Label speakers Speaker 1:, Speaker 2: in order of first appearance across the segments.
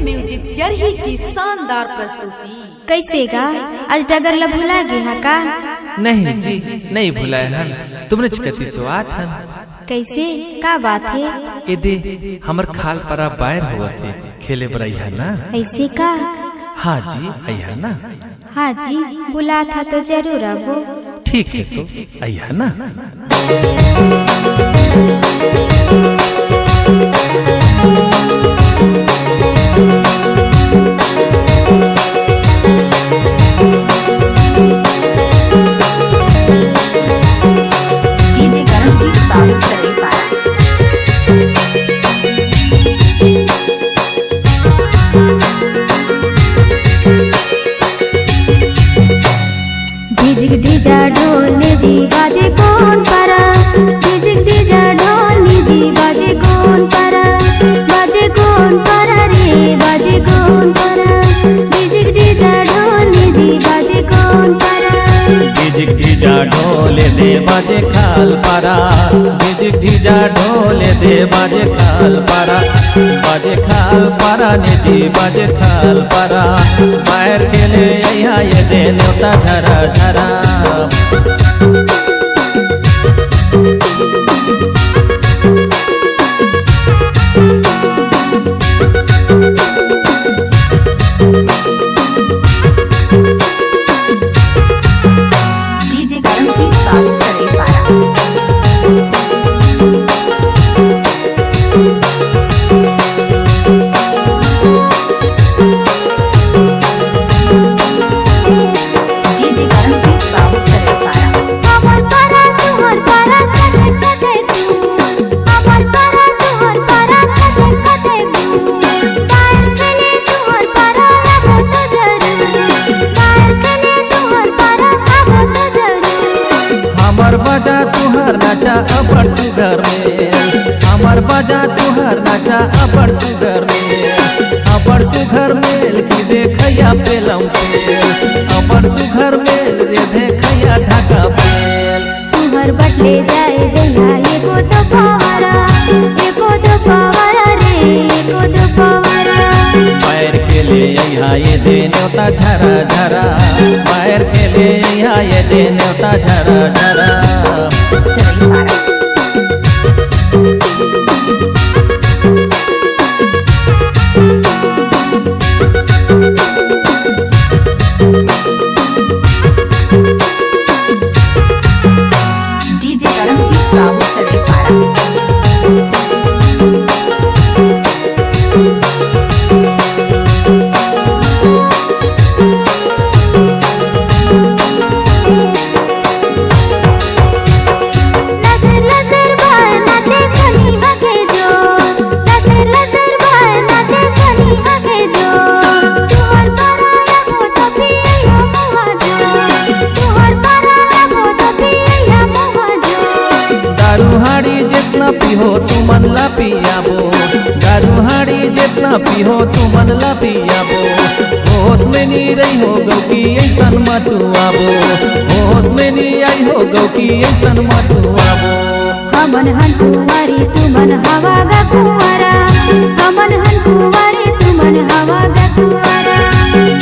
Speaker 1: Music Jarhi की शानदार प्रस्तुति।
Speaker 2: कैसे गा आज डगर ला भुला गया का?
Speaker 3: नहीं जी नहीं भुलाए हन, तुमने चिकती तो आत हन।
Speaker 2: कैसे का बात है?
Speaker 3: ए दे हमर खाल परा बाहर हुआ थे खेले बरई है ना।
Speaker 2: ऐसे का?
Speaker 3: हाँ जी आई है ना।
Speaker 2: हाँ जी बुला था तो जरूर आबो।
Speaker 3: ठीक है तो आई है ना।
Speaker 2: डिजिक डिजा ढोल निजी बाजे कौन परा, डिजिक डिजा ढोल निजी बाजे कौन परा, बाजे कौन परा रे बाजे कौन परा, डिजिक डिजा ढोल निजी बाजे कौन परा,
Speaker 4: डिजिक डिजा ढोल दे बाजे खाल पारा, डिजिक डिजा ढोल दे बाजे खाल पारा, बाजे खाल पारा निजी बाजे खाल पारा, बाहर खेले यहाँ ये दे न्योता झरा झरा। हमर बजा तुहर नाचा अबर सुगर में, हमर बजा तुहर नाचा अबर सुगर में, अबर सुगर मेल की देखैया पेलम पेल, अबर सुगर मेल रे देखैया ढाका पेल।
Speaker 2: तुहर बटले जाए देहा एको तो पवारा, एको तो पवारा रे एको तो पवारा,
Speaker 4: पैर खेले यहाँ ये दे न्योता झरा झरा, पैर खेले यहाँ ये दे न्योता झरा झरा। दारूहाड़ी जितना पीहो तू मन ला पियाबो, दारूहाड़ी जितना पीहो तू मन ला पियाबो, होश में नहीं रही हो गौ की ऐसन मतु आबो, होश में नहीं आई हो गौ की ऐसन मतु आबो।
Speaker 2: हमन हन कुंवारी तुमन हवा गा कुंवारा, हमन हन कुंवारी तुमन हवा गा कुंवारा,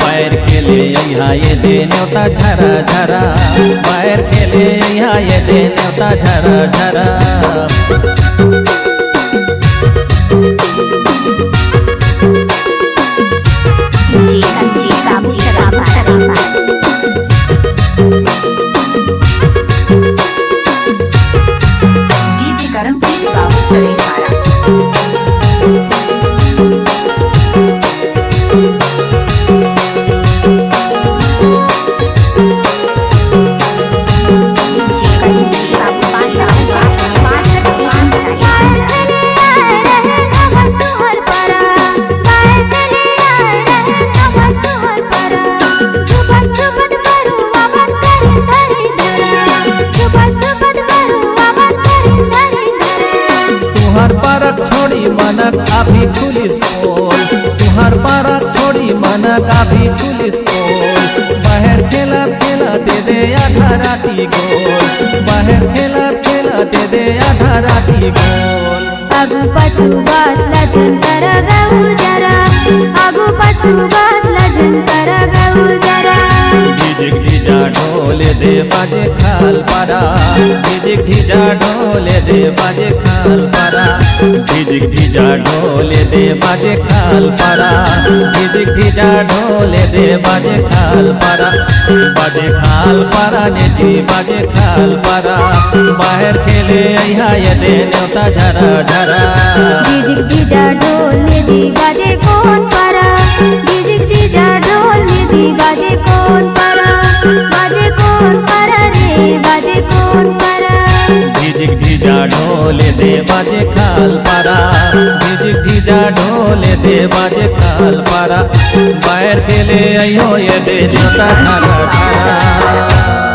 Speaker 4: पैर खेले यहाँ ये दे न्योता झरा झरा, पैर खेले यहाँ ये दे न्योता झरा झरा। छोड़ी मनक अभी पुलिस बोल, तुहर पारक छोड़ी मनक अभी पुलिस बोल, बाहर खेला खेला दे दे आधा राती गोल, बाहर खेला खेला दे दे आधा राती गोल।
Speaker 2: आगू पाछू बात लाजन करा गाऊ जरा, आगू पाछू बाजला झंकारा गाऊ जरा
Speaker 4: झिझिक ढिजा ढोले दे बाजे खाल पारा झिझिक ढिजा ढोले दे बाजे खाल पारा झिझिक ढिजा ढोले दे बाजे खाल पारा झिझिक ढिजा ढोले दे बाजे खाल पारा ने जी बाजे खाल पारा बाहर खेले अहा ये दे न्योता झरा झरा
Speaker 2: झिझिक ढिजा ढोले दी बाजे कोण पारा झिझिक ढिजा ढोले दी बाजे कोण पारा रे बाजे कोण पारा
Speaker 4: झिझिक ढिजा ढोले दे बाजे खाल पारा झिझिक ढिजा ढोले दे बाजे खाल पारा बाहर खेले अयो ये दे न्योता झरा झरा